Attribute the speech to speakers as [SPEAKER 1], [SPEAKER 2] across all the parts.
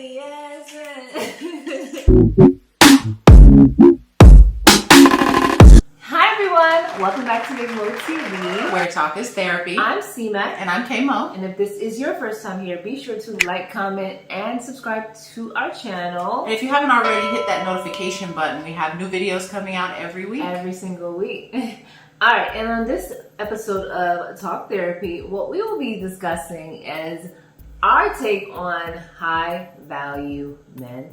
[SPEAKER 1] yes. Hi everyone, welcome back to McMoTV,
[SPEAKER 2] where talk is therapy.
[SPEAKER 1] I'm C-Mac.
[SPEAKER 2] And I'm K-Mo.
[SPEAKER 1] And if this is your first time here, be sure to like, comment, and subscribe to our channel.
[SPEAKER 2] And if you haven't already, hit that notification button. We have new videos coming out every week.
[SPEAKER 1] Every single week. Alright, and on this episode of Talk Therapy, what we will be discussing is our take on high value men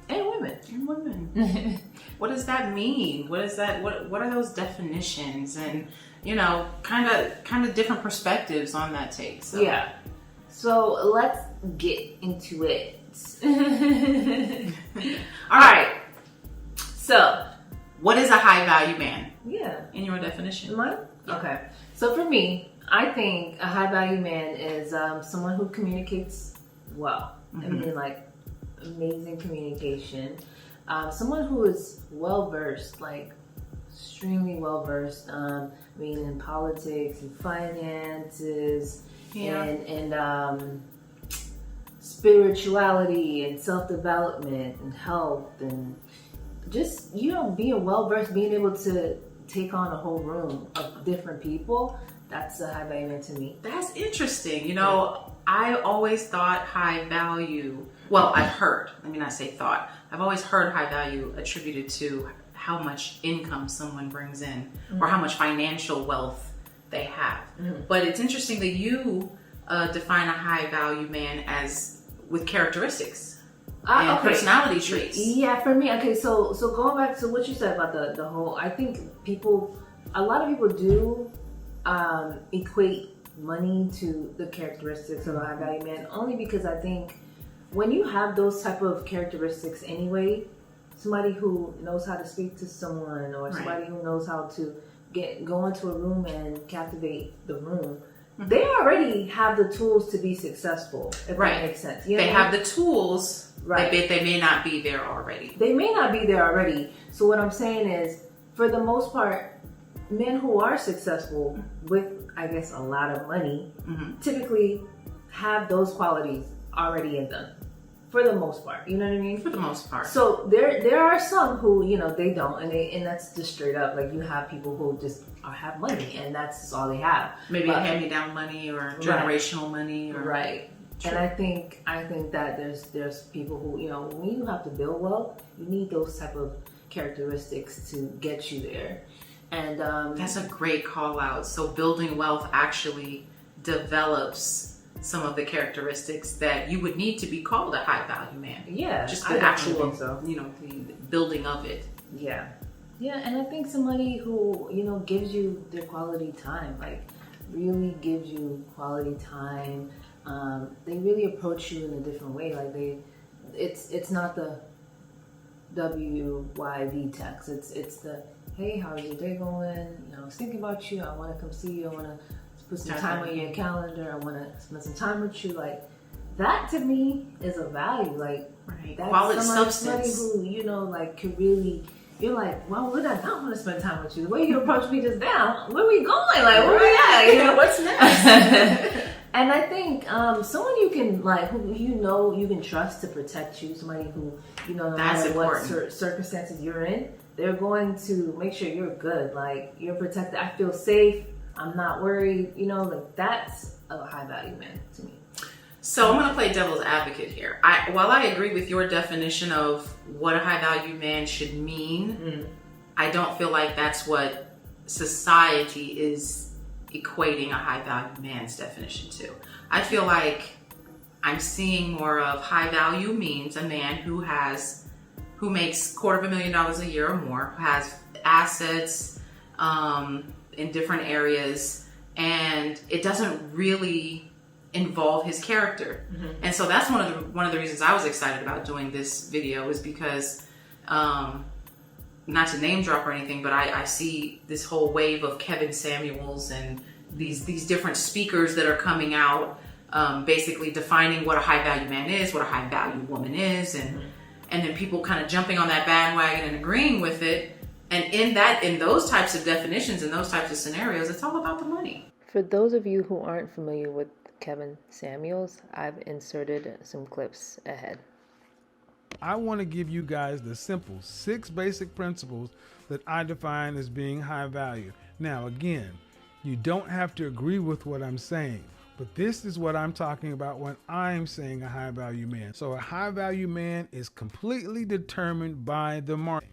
[SPEAKER 1] and women.
[SPEAKER 2] What does that mean? What is that? What are those definitions? And kind of different perspectives on that take. So.
[SPEAKER 1] Yeah. So let's get into it. All right. So,
[SPEAKER 2] what is a high value man?
[SPEAKER 1] Yeah.
[SPEAKER 2] In your definition.
[SPEAKER 1] Mine? Yeah. Okay. So for me, I think a high value man is someone who communicates well. I mean, like amazing communication. Someone who is well versed, like extremely well versed. In politics and finances, and spirituality and self development and health and just being well versed, being able to take on a whole room of different people. That's a high value man to me.
[SPEAKER 2] That's interesting. I always thought high value. Well, I've heard. Let me not say thought. I've always heard high value attributed to how much income someone brings in or how much financial wealth they have. But it's interesting that you define a high value man as with characteristics and personality traits.
[SPEAKER 1] Yeah, for me, okay, so going back to what you said about the whole, I think a lot of people do equate money to the characteristics of a high value man, only because I think when you have those type of characteristics anyway, somebody who knows how to speak to someone or somebody who knows how to go into a room and captivate the room, they already have the tools to be successful, if that makes sense.
[SPEAKER 2] They have the tools, but they may not be there already.
[SPEAKER 1] They may not be there already. So what I'm saying is, for the most part, men who are successful with, I guess, a lot of money, typically have those qualities already in them. For the most part, you know what I mean?
[SPEAKER 2] For the most part.
[SPEAKER 1] So there are some who, they don't, and that's just straight up. Like, you have people who just have money, and that's just all they have.
[SPEAKER 2] Maybe hand-me-down money or generational money. Or,
[SPEAKER 1] True. And I think that there's people who, when you have to build wealth, you need those type of characteristics to get you there. And
[SPEAKER 2] that's a great call out. So building wealth actually develops some of the characteristics that you would need to be called a high value man.
[SPEAKER 1] Yeah,
[SPEAKER 2] just the actual, the building of it.
[SPEAKER 1] Yeah, yeah, and I think somebody who gives you their quality time, like really gives you quality time. They really approach you in a different way. Like it's not the WYV text. It's the, hey, how's your day going? I was thinking about you. I want to come see you. I want to put some time on your calendar. I want to spend some time with you. Like, that to me is a value. Like, that's
[SPEAKER 2] quality substance.
[SPEAKER 1] Somebody who could really. You're like, well, would I not want to spend time with you? The way you approached me just now, where we going? Like, where we at?
[SPEAKER 2] What's next?
[SPEAKER 1] And I think someone you can who you can trust to protect you. Somebody who no matter what circumstances you're in, they're going to make sure you're good. Like, you're protected. I feel safe. I'm not worried. That's a high value man to me.
[SPEAKER 2] So I'm going to play devil's advocate here. While I agree with your definition of what a high value man should mean, I don't feel like that's what society is equating a high value man's definition to. I feel like I'm seeing more of high value means a man who makes $250,000 a year or more, who has assets in different areas, and it doesn't really involve his character. And so that's one of the reasons I was excited about doing this video, is because not to name drop or anything, but I see this whole wave of Kevin Samuels and these different speakers that are coming out, basically defining what a high value man is, what a high value woman is, and then people kind of jumping on that bandwagon and agreeing with it. And in those types of definitions, in those types of scenarios, it's all about the money.
[SPEAKER 1] For those of you who aren't familiar with Kevin Samuels, I've inserted some clips ahead.
[SPEAKER 3] I want to give you guys the simple 6 basic principles that I define as being high value. Now, again, you don't have to agree with what I'm saying, but this is what I'm talking about when I'm saying a high value man. So a high value man is completely determined by the market.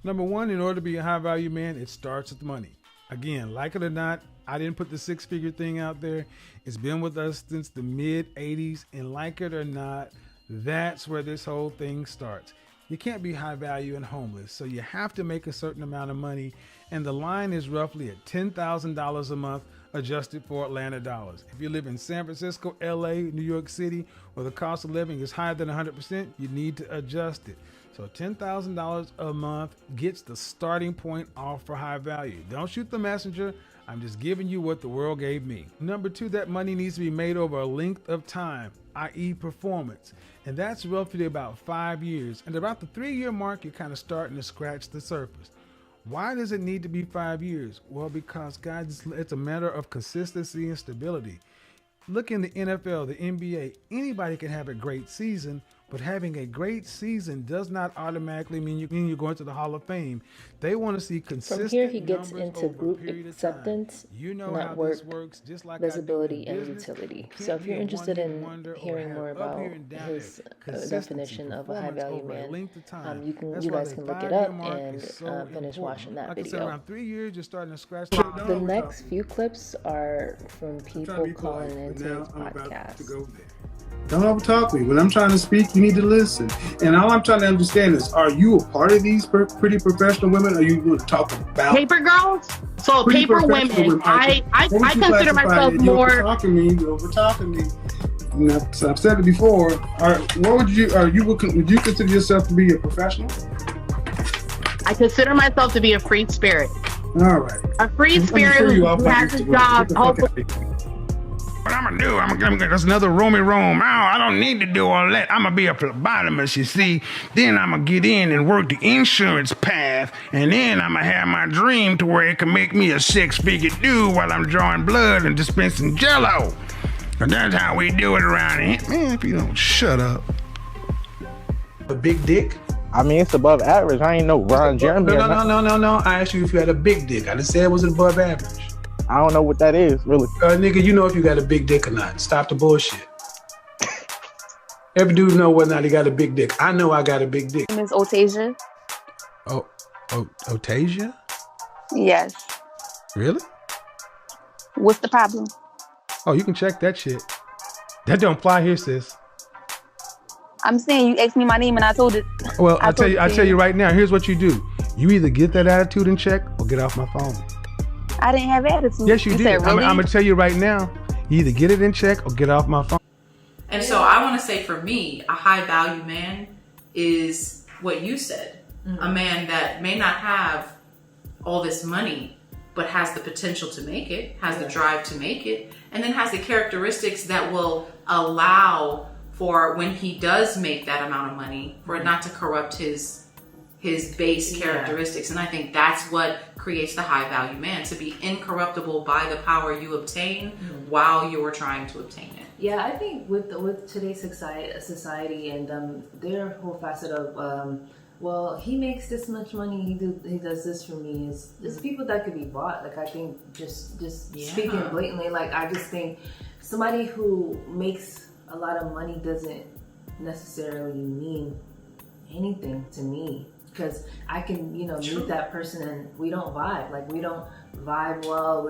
[SPEAKER 3] Number 1, in order to be a high value man, it starts with money. Again, like it or not, I didn't put the 6-figure thing out there. It's been with us since the mid 80s, and like it or not, that's where this whole thing starts. You can't be high value and homeless, so you have to make a certain amount of money, and the line is roughly at $10,000 a month adjusted for Atlanta dollars. If you live in San Francisco, LA, New York City, where the cost of living is higher than 100%, you need to adjust it. So $10,000 a month gets the starting point off for high value. Don't shoot the messenger. I'm just giving you what the world gave me. Number 2, that money needs to be made over a length of time, i.e. performance. And that's roughly about 5 years. And about the 3-year mark, you're kind of starting to scratch the surface. Why does it need to be 5 years? Well, because guys, it's a matter of consistency and stability. Look in the NFL, the NBA, anybody can have a great season, but having a great season does not automatically mean you're going to the Hall of Fame. They want to see consistent.
[SPEAKER 1] From here, he gets
[SPEAKER 3] numbers
[SPEAKER 1] into
[SPEAKER 3] over a
[SPEAKER 1] group
[SPEAKER 3] period of
[SPEAKER 1] acceptance,
[SPEAKER 3] time. You know how
[SPEAKER 1] network,
[SPEAKER 3] this works, just like I do
[SPEAKER 1] visibility,
[SPEAKER 3] in
[SPEAKER 1] and
[SPEAKER 3] business.
[SPEAKER 1] utility.
[SPEAKER 3] Can't
[SPEAKER 1] So if
[SPEAKER 3] be
[SPEAKER 1] you're
[SPEAKER 3] a
[SPEAKER 1] interested
[SPEAKER 3] one-hit
[SPEAKER 1] in
[SPEAKER 3] wonder or
[SPEAKER 1] hearing
[SPEAKER 3] have
[SPEAKER 1] more
[SPEAKER 3] up
[SPEAKER 1] about
[SPEAKER 3] here and down
[SPEAKER 1] his
[SPEAKER 3] there. Consistency,
[SPEAKER 1] definition of a high
[SPEAKER 3] performance
[SPEAKER 1] value
[SPEAKER 3] over a
[SPEAKER 1] man,
[SPEAKER 3] length of time.
[SPEAKER 1] you
[SPEAKER 3] That's
[SPEAKER 1] guys
[SPEAKER 3] why
[SPEAKER 1] can
[SPEAKER 3] the
[SPEAKER 1] look it
[SPEAKER 3] 5-year
[SPEAKER 1] up
[SPEAKER 3] mark
[SPEAKER 1] and
[SPEAKER 3] is so
[SPEAKER 1] finish
[SPEAKER 3] important.
[SPEAKER 1] watching that
[SPEAKER 3] Like I said,
[SPEAKER 1] video.
[SPEAKER 3] around 3 years, you're starting to scratch
[SPEAKER 1] The next few clips are from people calling into his podcast.
[SPEAKER 4] Don't overtalk me. When I'm trying to speak, you need to listen. And all I'm trying to understand is, are you a part of these pretty professional women? Or are you going to talk about
[SPEAKER 5] paper girls? So
[SPEAKER 4] pretty
[SPEAKER 5] paper
[SPEAKER 4] professional
[SPEAKER 5] women. I
[SPEAKER 4] What would you
[SPEAKER 5] consider
[SPEAKER 4] classify
[SPEAKER 5] myself
[SPEAKER 4] it? You're
[SPEAKER 5] more.
[SPEAKER 4] overtalking me. You're overtalking me. And I've said it before. Would you consider yourself to be a professional?
[SPEAKER 5] I consider myself to be a free spirit.
[SPEAKER 4] All right.
[SPEAKER 5] A free spirit who has a job. Hopefully.
[SPEAKER 3] What I'm gonna do, I'm gonna that's another Romy Rome. I don't need to do all that. I'm gonna be a phlebotomist, you see. Then I'm gonna get in and work the insurance path, and then I'm gonna have my dream to where it can make me a 6-figure dude while I'm drawing blood and dispensing Jello. And that's how we do it around here. Man, if you don't shut up.
[SPEAKER 4] A big dick?
[SPEAKER 6] I mean, it's above average. I ain't no Ron Jeremy.
[SPEAKER 4] No. I asked you if you had a big dick. I just said it was above average.
[SPEAKER 6] I don't know what that is, really.
[SPEAKER 4] Nigga, you know if you got a big dick or not. Stop the bullshit. Every dude know whether or not he got a big dick. I know I got a big dick.
[SPEAKER 7] My name is Otasia.
[SPEAKER 4] Otasia?
[SPEAKER 7] Yes.
[SPEAKER 3] Really?
[SPEAKER 7] What's the problem?
[SPEAKER 3] Oh, you can check that shit. That don't apply here, sis.
[SPEAKER 7] I'm saying you asked me my name and I told it.
[SPEAKER 3] Well, I tell you right now, here's what you do. You either get that attitude in check or get off my phone.
[SPEAKER 7] I didn't have attitude.
[SPEAKER 3] Yes, you did.
[SPEAKER 7] Said, really?
[SPEAKER 3] I'm going to tell you right now, you either get it in check or get off my phone.
[SPEAKER 2] And so I want to say, for me, a high value man is what you said. Mm-hmm. A man that may not have all this money, but has the potential to make it, has the drive to make it, and then has the characteristics that will allow for when he does make that amount of money, for it not to corrupt his base characteristics. And I think that's what creates the high value man, to be incorruptible by the power you obtain while you're trying to obtain it.
[SPEAKER 1] Yeah, I think with today's society and their whole facet of well, he makes this much money, he does this for me, is people that could be bought. Like, I think just speaking blatantly, like, I just think somebody who makes a lot of money doesn't necessarily mean anything to me, because I can, meet that person and we don't vibe. Like, we don't vibe well.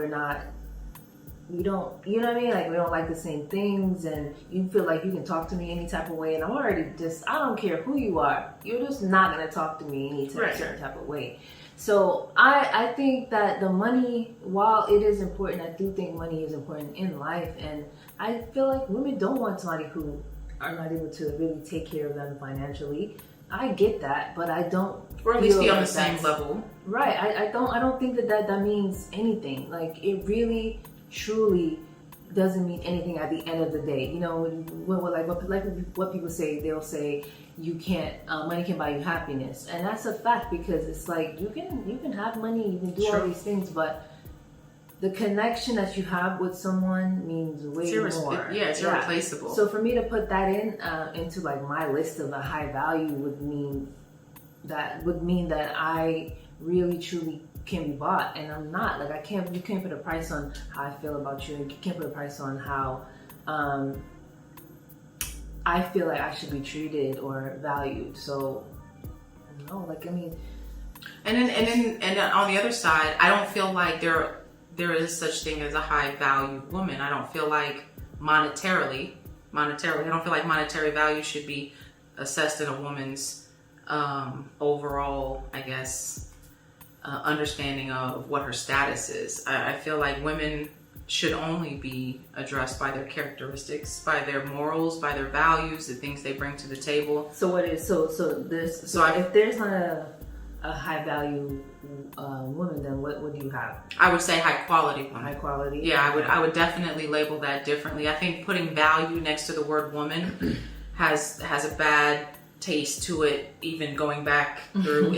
[SPEAKER 1] We don't, you know what I mean? Like, we don't like the same things, and you feel like you can talk to me any type of way, and I'm already I don't care who you are. You're just not going to talk to me any certain type of way. So I think that the money, while it is important, I do think money is important in life, and I feel like women don't want somebody who are not able to really take care of them financially. I get that, but I don't.
[SPEAKER 2] Or at least be on the same level.
[SPEAKER 1] Right. I don't think that means anything. Like, it really, truly doesn't mean anything at the end of the day. What people say, they'll say you can't, money can buy you happiness, and that's a fact, because it's like you can have money, you can do all these things, but the connection that you have with someone means way more.
[SPEAKER 2] It's irreplaceable.
[SPEAKER 1] So for me to put that into like my list of a high value would mean that I really truly can be bought, and I'm not. Like you can't put a price on how I feel about you, and you can't put a price on how I feel like I should be treated or valued. So I don't know, like I mean,
[SPEAKER 2] and then on the other side, I don't feel like there is such thing as a high value woman. I don't feel like monetarily, I don't feel like monetary value should be assessed in a woman's overall, I guess, understanding of what her status is. I feel like women should only be addressed by their characteristics, by their morals, by their values, the things they bring to the table.
[SPEAKER 1] So what is if there's not a high value woman, then what do you have?
[SPEAKER 2] I would say high quality woman.
[SPEAKER 1] High quality.
[SPEAKER 2] Yeah, I would definitely label that differently. I think putting value next to the word woman has a bad taste to it, even going back through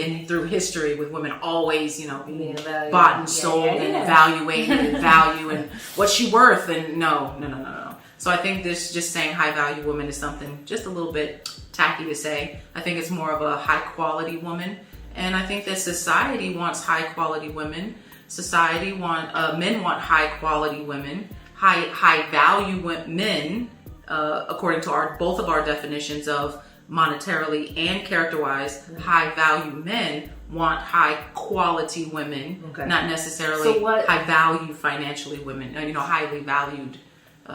[SPEAKER 2] history, with women always, being bought and sold and evaluated and value and what's she worth, and no. So I think this just saying high value woman is something just a little bit tacky to say. I think it's more of a high quality woman, and I think that society wants high quality women. Men want high quality women, high value men, according to both of our definitions of monetarily and character-wise. High value men want high quality women, not necessarily high value financially women. Highly valued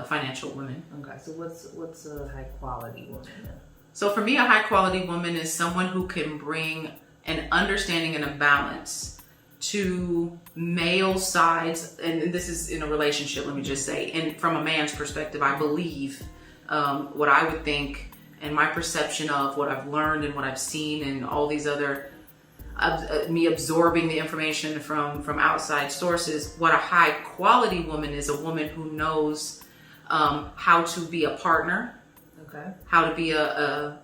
[SPEAKER 2] financial women.
[SPEAKER 1] Okay, so what's a high quality woman then?
[SPEAKER 2] So for me, a high quality woman is someone who can bring an understanding and a balance to male sides, and this is in a relationship, let me just say, and from a man's perspective, I believe what I would think and my perception of what I've learned and what I've seen and all these other me absorbing the information from outside sources. What a high quality woman is a woman who knows how to be a partner, how to be a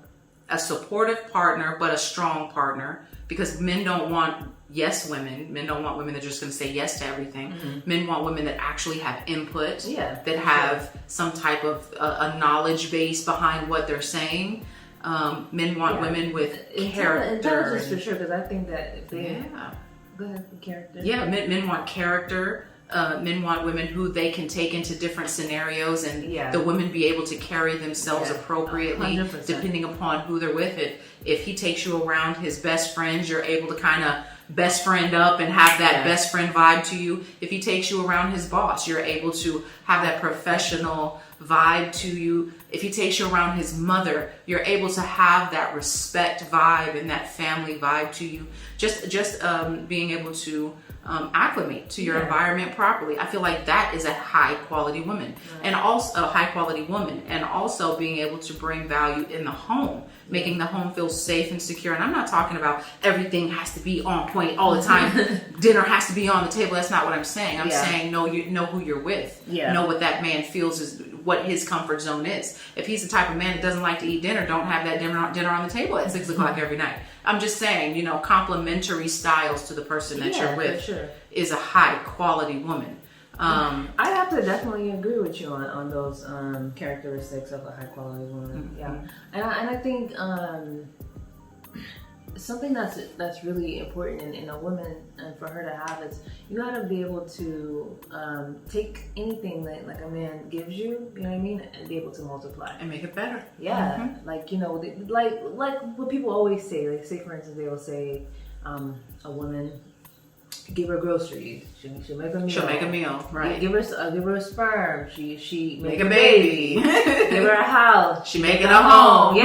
[SPEAKER 2] supportive partner, but a strong partner, because men don't want yes women. Men don't want women that are just going to say yes to everything. Men want women that actually have input, that have some type of a knowledge base behind what they're saying. Men want women with character.
[SPEAKER 1] Intelligence for sure, because I think that if they... Go ahead, character.
[SPEAKER 2] Yeah, men want character. Men want women who they can take into different scenarios, and the women be able to carry themselves appropriately
[SPEAKER 1] 100%.
[SPEAKER 2] Depending upon who they're with. If he takes you around his best friends, you're able to kind of best friend up and have that best friend vibe to you. If he takes you around his boss, you're able to have that professional vibe to you. If he takes you around his mother, you're able to have that respect vibe and that family vibe to you. Just being able to acclimate to your environment properly. I feel like that is a high quality woman, and also a high quality woman, and also being able to bring value in the home, making the home feel safe and secure. And I'm not talking about everything has to be on point all the time. Dinner has to be on the table. That's not what I'm saying. I'm saying you know who you're with. Know what that man feels is what his comfort zone is. If he's the type of man that doesn't like to eat dinner, don't have that dinner on the table at 6 o'clock every night. I'm just saying, complementary styles to the person that you're with is a high quality woman.
[SPEAKER 1] I have to definitely agree with you on those characteristics of a high quality woman. And I think something that's really important in a woman, and for her to have, is you gotta be able to take anything that like a man gives you, you know what I mean, and be able to multiply
[SPEAKER 2] And make it better.
[SPEAKER 1] Like like what people always say. Like, say for instance, they will say a woman, give her groceries, she'll make a meal.
[SPEAKER 2] She'll make a meal, right?
[SPEAKER 1] Give her a sperm. She
[SPEAKER 2] make a baby.
[SPEAKER 1] Give her a house.
[SPEAKER 2] She make it a home.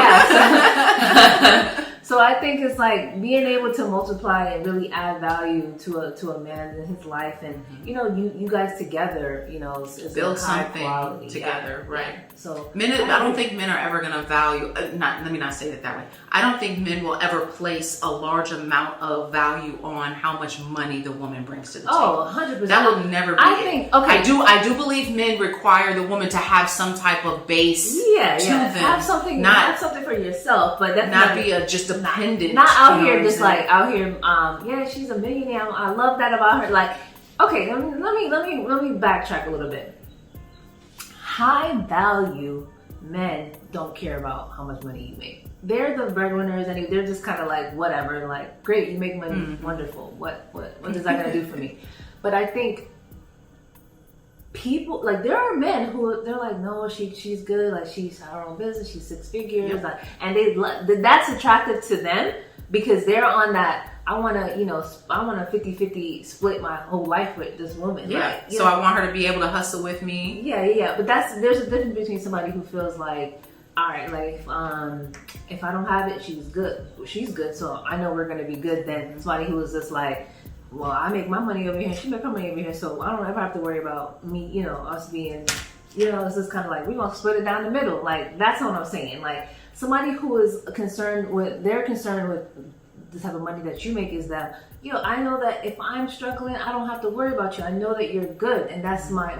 [SPEAKER 1] So I think it's like being able to multiply and really add value to a man in his life, and you guys together, is
[SPEAKER 2] build
[SPEAKER 1] a high
[SPEAKER 2] something
[SPEAKER 1] quality.
[SPEAKER 2] together, right?
[SPEAKER 1] So
[SPEAKER 2] I don't think men are ever going to value. Let me not say it that way. I don't think men will ever place a large amount of value on how much money the woman brings to the table.
[SPEAKER 1] 100%.
[SPEAKER 2] That will never be. I do believe men require the woman to have some type of base. To them.
[SPEAKER 1] Have something for yourself, but that's
[SPEAKER 2] not be just dependent.
[SPEAKER 1] Not out here, just like out here. She's a millionaire. I love that about her. Like, Okay, let me backtrack a little bit. High value men don't care about how much money you make. They're the breadwinners, and they're just kind of like whatever. Like, great, you make money, wonderful. What is that gonna do for me? But I think people, like, there are men who they're like, no, she's good. Like, she's her own business. She's 6 figures, like, and that's attractive to them because they're on that. I want to 50-50 split my whole life with this woman.
[SPEAKER 2] Yeah.
[SPEAKER 1] Right?
[SPEAKER 2] So I want her to be able to hustle with me.
[SPEAKER 1] Yeah. But there's a difference between somebody who feels like, all right, like if I don't have it, she's good. She's good, so I know we're gonna be good. Than somebody who is just like, well, I make my money over here, she make her money over here, so I don't ever have to worry about me, us being, it's just kind of like, we're gonna split it down the middle. Like, that's what I'm saying. Like, somebody who is concerned with the type of money that you make is that, I know that if I'm struggling, I don't have to worry about you. I know that you're good, and that's my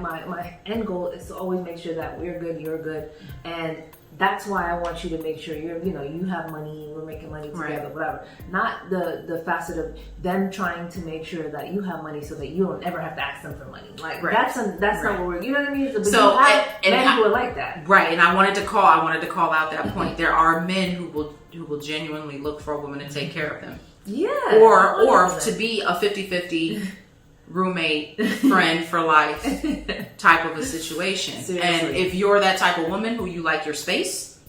[SPEAKER 1] end goal is to always make sure that we're good, you're good, and that's why I want you to make sure you have money, we're making money together, whatever. Not the facet of them trying to make sure that you have money so that you don't ever have to ask them for money. Like, that's not what we're, you know what I mean? But
[SPEAKER 2] so
[SPEAKER 1] you have men who are like that.
[SPEAKER 2] Right, and I wanted to call out that point. There are men who will genuinely look for a woman to take care of them.
[SPEAKER 1] Yeah.
[SPEAKER 2] Or to be a 50-50 roommate, friend for life type of a situation.
[SPEAKER 1] Seriously.
[SPEAKER 2] And if you're that type of woman who you like your space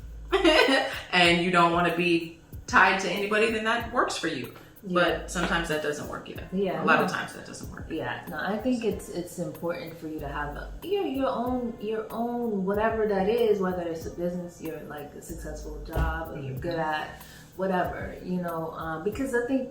[SPEAKER 2] and you don't want to be tied to anybody, then that works for you. Yeah. But sometimes that doesn't work either.
[SPEAKER 1] Yeah,
[SPEAKER 2] a lot of times that doesn't work.
[SPEAKER 1] Yeah, no, I think it's important for you to have your own whatever that is, whether it's a business, you're like a successful job, or you're good at whatever, because I think,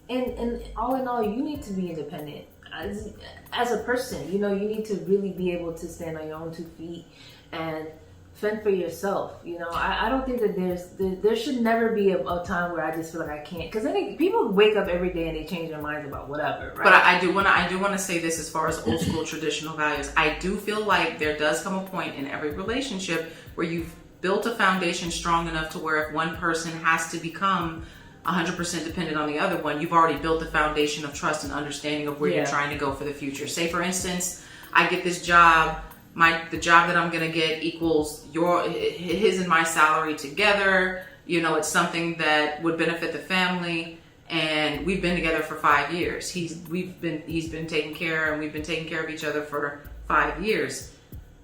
[SPEAKER 1] and all in all, you need to be independent as a person. You need to really be able to stand on your own 2 feet and fend for yourself. I don't think that there should never be a time where I just feel like I can't, because I think people wake up every day and they change their minds about whatever, right?
[SPEAKER 2] But I do want to say this as far as old school traditional values. I do feel like there does come a point in every relationship where you've built a foundation strong enough to where if one person has to become 100% dependent on the other one, you've already built the foundation of trust and understanding of where you're trying to go for the future. Say, for instance, I get this job. The job that I'm going to get equals his and my salary together. It's something that would benefit the family, and we've been together for 5 years. He's been taking care, and we've been taking care of each other for 5 years.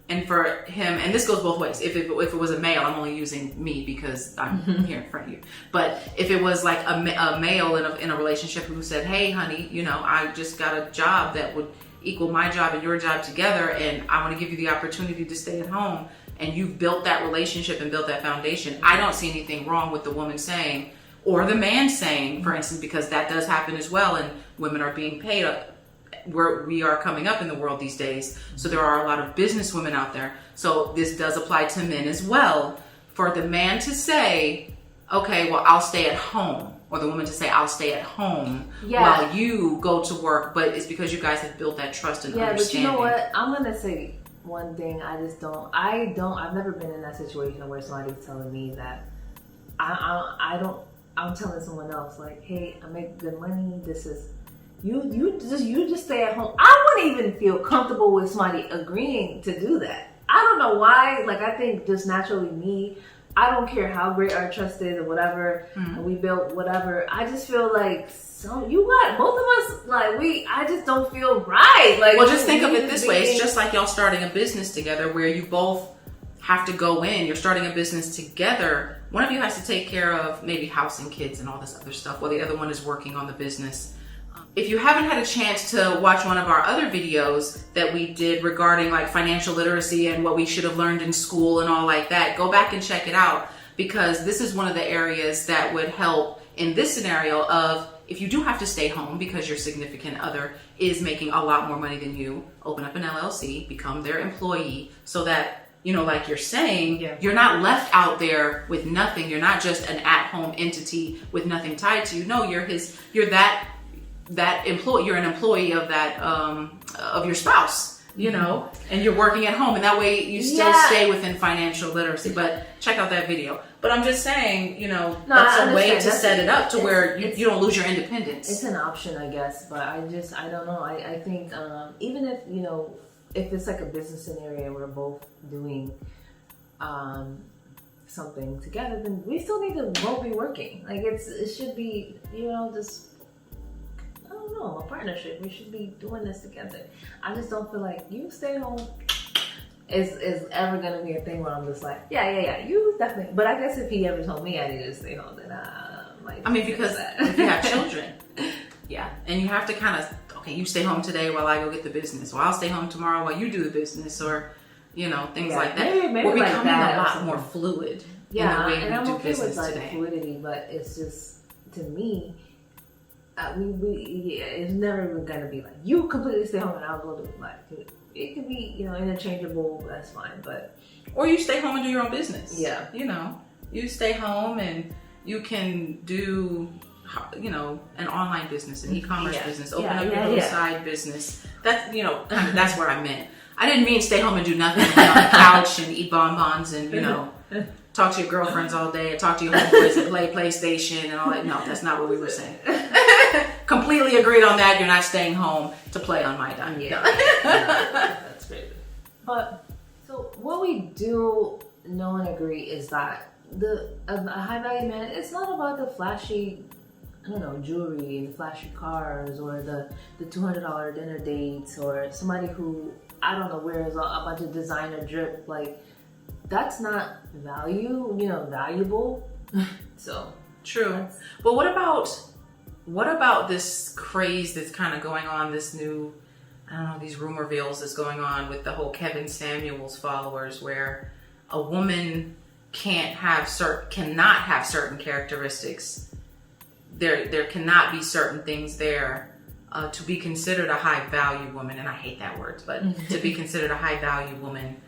[SPEAKER 2] And for him, and this goes both ways. If it was a male, I'm only using me because I'm here in front of you. But if it was like a male in a relationship who said, "Hey, honey, I just got a job that would equal my job and your job together, and I want to give you the opportunity to stay at home," and you've built that relationship and built that foundation, I don't see anything wrong with the woman saying, or the man saying, for instance, because that does happen as well, and women are being paid where we are coming up in the world these days. So there are a lot of business women out there. So this does apply to men as well. For the man to say, okay, well, I'll stay at home, or the woman to say, I'll stay at home while you go to work, but it's because you guys have built that trust and understanding.
[SPEAKER 1] But you know what? I'm going to say one thing. I've never been in that situation where somebody's telling me that I'm telling someone else, like, hey, I make good money, this is, you just stay at home. I wouldn't even feel comfortable with somebody agreeing to do that. I don't know why. Like, I think just naturally me, I don't care how great our trust is or whatever, and we built whatever. I just feel like both of us, like, I just don't feel right. Like,
[SPEAKER 2] well, just think of it this way. It's just like y'all starting a business together where you both have to go in. You're starting a business together. One of you has to take care of maybe house and kids and all this other stuff while the other one is working on the business. If you haven't had a chance to watch one of our other videos that we did regarding like financial literacy and what we should have learned in school and all like that, go back and check it out, because this is one of the areas that would help in this scenario of, if you do have to stay home because your significant other is making a lot more money than you, open up an LLC, become their employee, so that, like you're saying, you're not left out there with nothing. You're not just an at-home entity with nothing tied to you. No, you're that employee. You're an employee of that of your spouse, you know, and you're working at home, and that way you still stay within financial literacy. But check out that video. But I'm just saying, you know, that's a way to set it up to where you don't lose your independence.
[SPEAKER 1] It's an option, I guess, but I don't know. I think even if, you know, if it's like a business scenario, we're both doing something together, then we still need to both be working. Like it should be, you know, just, I don't know, a partnership. We should be doing this together. I just don't feel like you stay home is ever gonna be a thing where I'm just like, yeah, you definitely. But I guess if he ever told me I needed to stay home, then
[SPEAKER 2] I mean, because if you have children, and you have to kind of, okay, you stay home today while I go get the business, or I'll stay home tomorrow while you do the business, or you know, things like that.
[SPEAKER 1] Maybe
[SPEAKER 2] we're
[SPEAKER 1] like
[SPEAKER 2] becoming
[SPEAKER 1] that
[SPEAKER 2] a lot more fluid in the way
[SPEAKER 1] and I'm
[SPEAKER 2] we do
[SPEAKER 1] okay
[SPEAKER 2] business
[SPEAKER 1] with like
[SPEAKER 2] today.
[SPEAKER 1] fluidity, but it's just, to me, it's never even gonna be like you completely stay home and I'll go to like. It could be, you know, interchangeable. That's fine, but
[SPEAKER 2] or you stay home and do your own business.
[SPEAKER 1] Yeah,
[SPEAKER 2] you know, you stay home and you can do, you know, an online business, an e-commerce business, open up your little side business. That's, you know, that's where I meant. I didn't mean stay home and do nothing, lay on the couch and eat bonbons and, you know, talk to your girlfriends all day, and talk to your homeboys and play PlayStation and all that. No, that's not what we were saying. Completely agreed on that. You're not staying home to play on my dime.
[SPEAKER 1] Yeah, that's crazy. But so what we do know and agree is that a high value man, it's not about the flashy, I don't know, jewelry and the flashy cars or the $200 dinner dates or somebody who, I don't know, wears a bunch of designer drip. Like, that's not valuable. So
[SPEAKER 2] true. But what about this craze that's kind of going on, this new, I don't know, these rumor reels that's going on with the whole Kevin Samuels followers, where a woman cannot have certain characteristics. There cannot be certain things there to be considered a high value woman, and I hate that word, but to be considered a high value woman.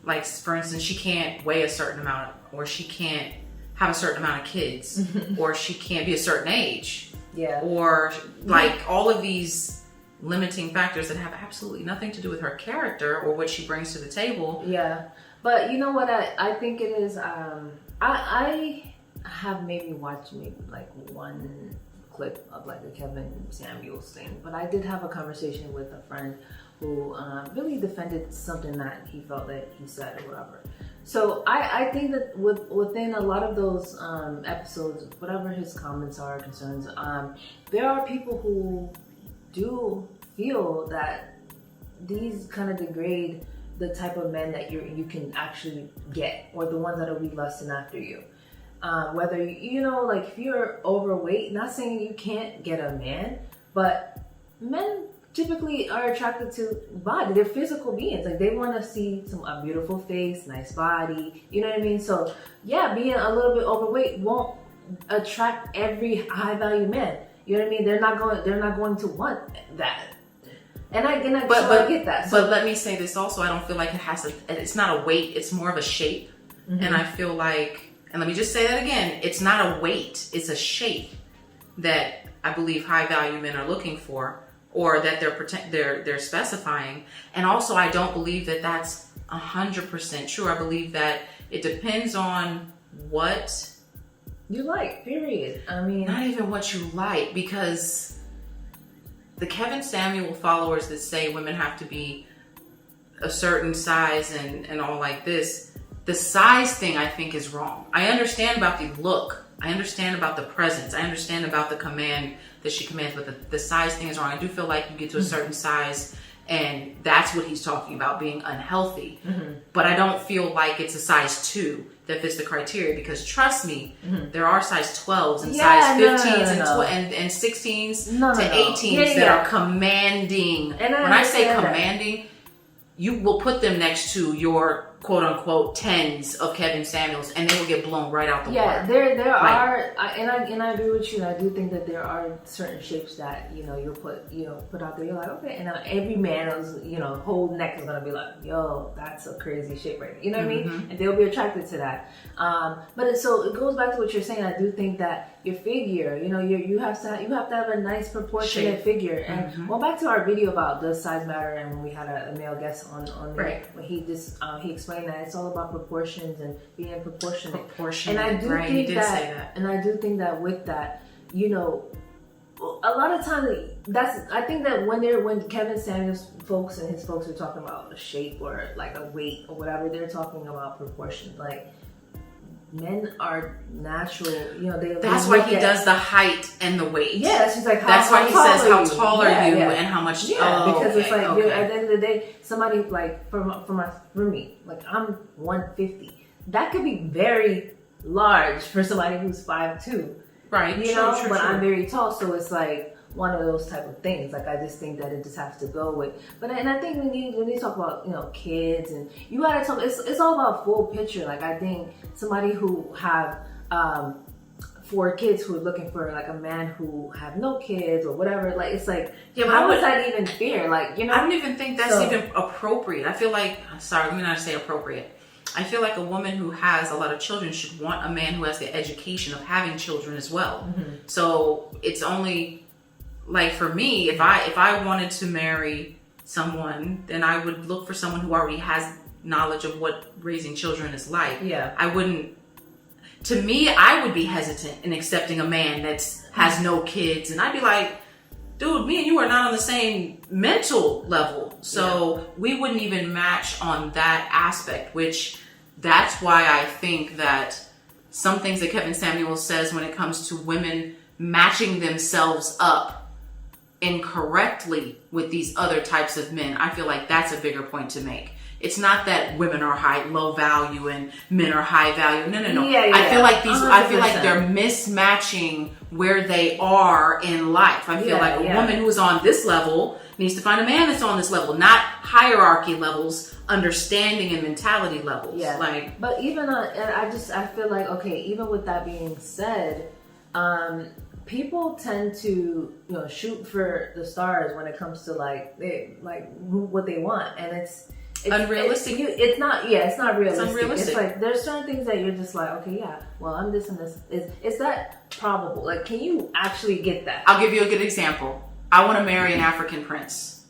[SPEAKER 2] Like, for instance, she can't weigh a certain amount, or she can't have a certain amount of kids, or she can't be a certain age.
[SPEAKER 1] Yeah.
[SPEAKER 2] Or like all of these limiting factors that have absolutely nothing to do with her character or what she brings to the table.
[SPEAKER 1] Yeah. But you know what I think it is, I have maybe watched like one clip of like the Kevin Samuels thing, but I did have a conversation with a friend who really defended something that he felt that he said or whatever. So I think that within a lot of those episodes, whatever his comments are, concerns, there are people who do feel that these kind of degrade the type of men that you can actually get, or the ones that will be lusting after you. Whether, you know, like if you're overweight, not saying you can't get a man, but men typically are attracted to body. They're physical beings. Like, they want to see a beautiful face, nice body. You know what I mean? So yeah, being a little bit overweight won't attract every high value man. You know what I mean? They're not going to want that. And I get that.
[SPEAKER 2] But let me say this also. I don't feel like it's not a weight. It's more of a shape. Mm-hmm. And I feel like, and let me just say that again, it's not a weight. It's a shape that I believe high value men are looking for, or that they're specifying. And also, I don't believe that that's 100% true. I believe that it depends on what
[SPEAKER 1] you like, period. I mean,
[SPEAKER 2] not even what you like, because the Kevin Samuel followers that say women have to be a certain size and all like this, the size thing I think is wrong. I understand about the look. I understand about the presence. I understand about the command that she commands, but the size thing is wrong. I do feel like you get to a certain size and that's what he's talking about, being unhealthy. Mm-hmm. But I don't feel like it's a size 2 that fits the criteria, because trust me, there are size 12s and size 15s and 16s to 18s that are commanding. And when I say commanding, you will put them next to your quote unquote tens of Kevin Samuels, and they will get blown right out the water.
[SPEAKER 1] There are, and I agree with you. And I do think that there are certain shapes that you'll put out there. You're like, okay, and every man is whole neck is gonna be like, yo, that's a crazy shape right there. You know what I mean? And they'll be attracted to that. So it goes back to what you're saying. I do think that your figure, you have to have a nice proportionate figure. And well, back to our video about does size matter, and when we had a male guest on there, when he explained that it's all about proportions and being proportionate. And I do think that, and I do think that with that, a lot of times I think that when Kevin Samuels folks and his folks are talking about a shape or like a weight or whatever, they're talking about proportion. Like, men are natural,
[SPEAKER 2] that's why he does the height and the weight.
[SPEAKER 1] Yeah, that's just like
[SPEAKER 2] that's why he says how tall are you and how much.
[SPEAKER 1] Because it's like at the end of the day, somebody like for me, like I'm 150. That could be very large for somebody who's 5'2".
[SPEAKER 2] Right. True.
[SPEAKER 1] But I'm very tall, so it's like one of those type of things. Like, I just think that it just has to go with. But and I think when you talk about kids, and you gotta talk, it's all about full picture. Like, I think somebody who have 4 kids who are looking for like a man who have no kids or whatever, like, it's like, how is that even fair? Like, I
[SPEAKER 2] don't even think that's even appropriate. I feel like, sorry, let me not say appropriate. I feel like a woman who has a lot of children should want a man who has the education of having children as well. So it's only like, for me, if I wanted to marry someone, then I would look for someone who already has knowledge of what raising children is like.
[SPEAKER 1] Yeah.
[SPEAKER 2] I wouldn't. To me, I would be hesitant in accepting a man that has no kids, and I'd be like, dude, me and you are not on the same mental level. So we wouldn't even match on that aspect, which that's why I think that some things that Kevin Samuels says when it comes to women matching themselves up incorrectly with these other types of men, I feel like that's a bigger point to make. It's not that women are low value and men are high value. No. I feel like I feel like they're mismatching where they are in life. I feel like a woman who's on this level needs to find a man that's on this level, not hierarchy levels, understanding and mentality levels.
[SPEAKER 1] Yeah. But even I feel like, okay, even with that being said, people tend to shoot for the stars when it comes to what they want, and it's
[SPEAKER 2] unrealistic.
[SPEAKER 1] It's not realistic.
[SPEAKER 2] It's unrealistic.
[SPEAKER 1] It's like there's certain things that you're just like, okay, well, I'm this and this. Is that probable? Like, can you actually get that?
[SPEAKER 2] I'll give you a good example. I want to marry an African prince.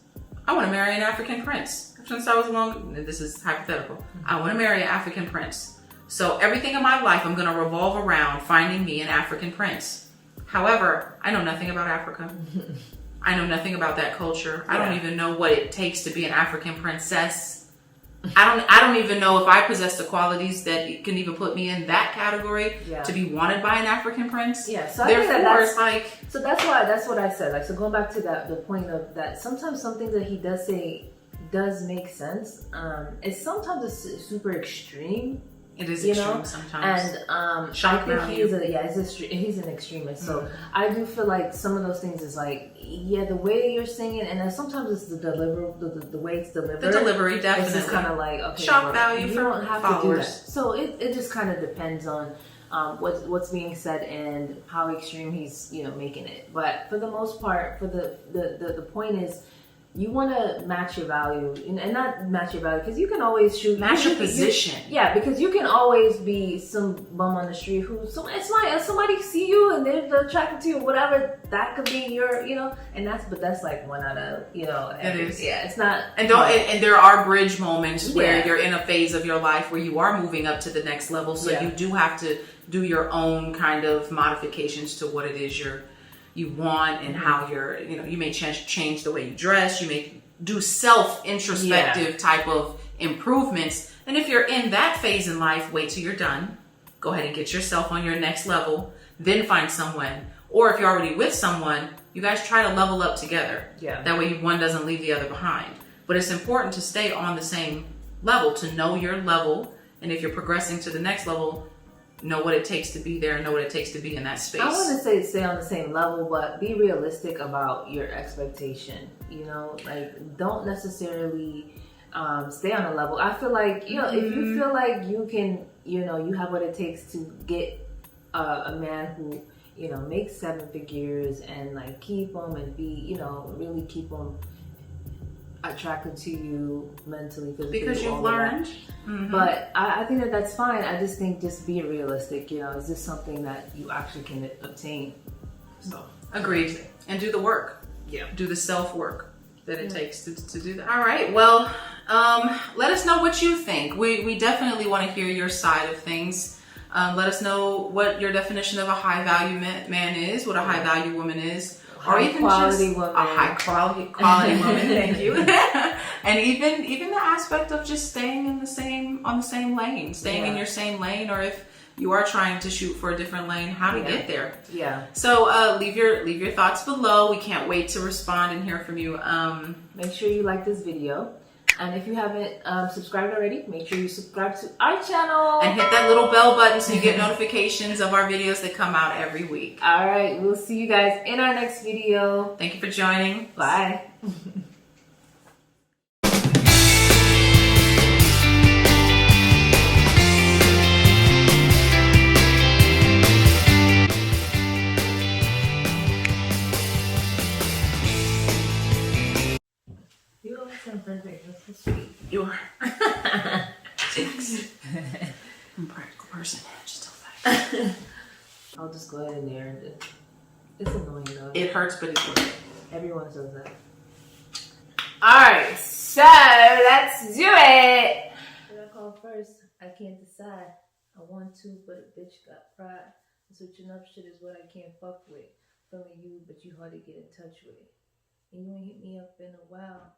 [SPEAKER 2] Since I was long, this is hypothetical. I want to marry an African prince. So everything in my life, I'm going to revolve around finding me an African prince. However, I know nothing about Africa. I know nothing about that culture. I don't even know what it takes to be an African princess. I don't even know if I possess the qualities that can even put me in that category to be wanted by an African prince.
[SPEAKER 1] Yeah, so that's what I said. Like, so going back to the point of that, sometimes some things that he does say does make sense. It's sometimes it's super extreme.
[SPEAKER 2] It is extreme sometimes.
[SPEAKER 1] And I think he's an extremist. So I do feel like some of those things is like, the way you're singing, and then sometimes it's the way it's delivered.
[SPEAKER 2] The delivery, definitely.
[SPEAKER 1] It's just kind of like, okay,
[SPEAKER 2] shock value for
[SPEAKER 1] don't have
[SPEAKER 2] followers.
[SPEAKER 1] To do that. So it just kind of depends on what's being said and how extreme he's making it. But for the most part, for the point is, you want to match your value, and not match your value, because you can always
[SPEAKER 2] match your position.
[SPEAKER 1] Because you can always be some bum on the street who somebody see you and they're attracted to you, whatever. That could be your, and that's like one out of
[SPEAKER 2] It is.
[SPEAKER 1] Yeah, it's not.
[SPEAKER 2] And there are bridge moments where you're in a phase of your life where you are moving up to the next level. So you do have to do your own kind of modifications to what it is you want, and how you may change the way you dress. You may do self-introspective type of improvements. And if you're in that phase in life, wait till you're done. Go ahead and get yourself on your next level. Then find someone. Or if you're already with someone, you guys try to level up together. Yeah. That way one doesn't leave the other behind. But it's important to stay on the same level, to know your level. And if you're progressing to the next level, know what it takes to be there, know what it takes to be in that space.
[SPEAKER 1] I wouldn't say stay on the same level, but be realistic about your expectation. Like, don't necessarily stay on a level. I feel like, if you feel like you can, you have what it takes to get a man who, makes 7 figures and like keep him and be, really keep him attracted to you mentally, physically,
[SPEAKER 2] Because you've
[SPEAKER 1] all of
[SPEAKER 2] learned.
[SPEAKER 1] that. But I think that's fine. I just think just be realistic. Is this something that you actually can obtain? So
[SPEAKER 2] Agreed. And do the work.
[SPEAKER 1] Yeah.
[SPEAKER 2] Do the self work that it takes to do that. All right. Well, let us know what you think. We definitely want to hear your side of things. Let us know what your definition of a high value man is, what a high value woman is, or even just
[SPEAKER 1] woman.
[SPEAKER 2] a high quality woman. Thank you. And even the aspect of just staying on the same lane, staying in your same lane, or if you are trying to shoot for a different lane, how to get there.
[SPEAKER 1] Yeah.
[SPEAKER 2] So leave your thoughts below. We can't wait to respond and hear from you.
[SPEAKER 1] Make sure you like this video. And if you haven't subscribed already, make sure you subscribe to our channel.
[SPEAKER 2] And hit that little bell button so you get notifications of our videos that come out every week.
[SPEAKER 1] All right. We'll see you guys in our next video.
[SPEAKER 2] Thank you for joining.
[SPEAKER 1] Bye. You always sound perfect. That's so sweet.
[SPEAKER 2] You are. I'm a practical person. Just tell that.
[SPEAKER 1] I'll just go ahead in there. It's annoying though.
[SPEAKER 2] It hurts, but it's worth it.
[SPEAKER 1] Everyone says that. Alright, so let's do it! Should I call first? I can't decide. I want to, but a bitch got pride. Switching up shit is what I can't fuck with. Feeling you, but you hard to get in touch with. And you ain't hit me up in a while.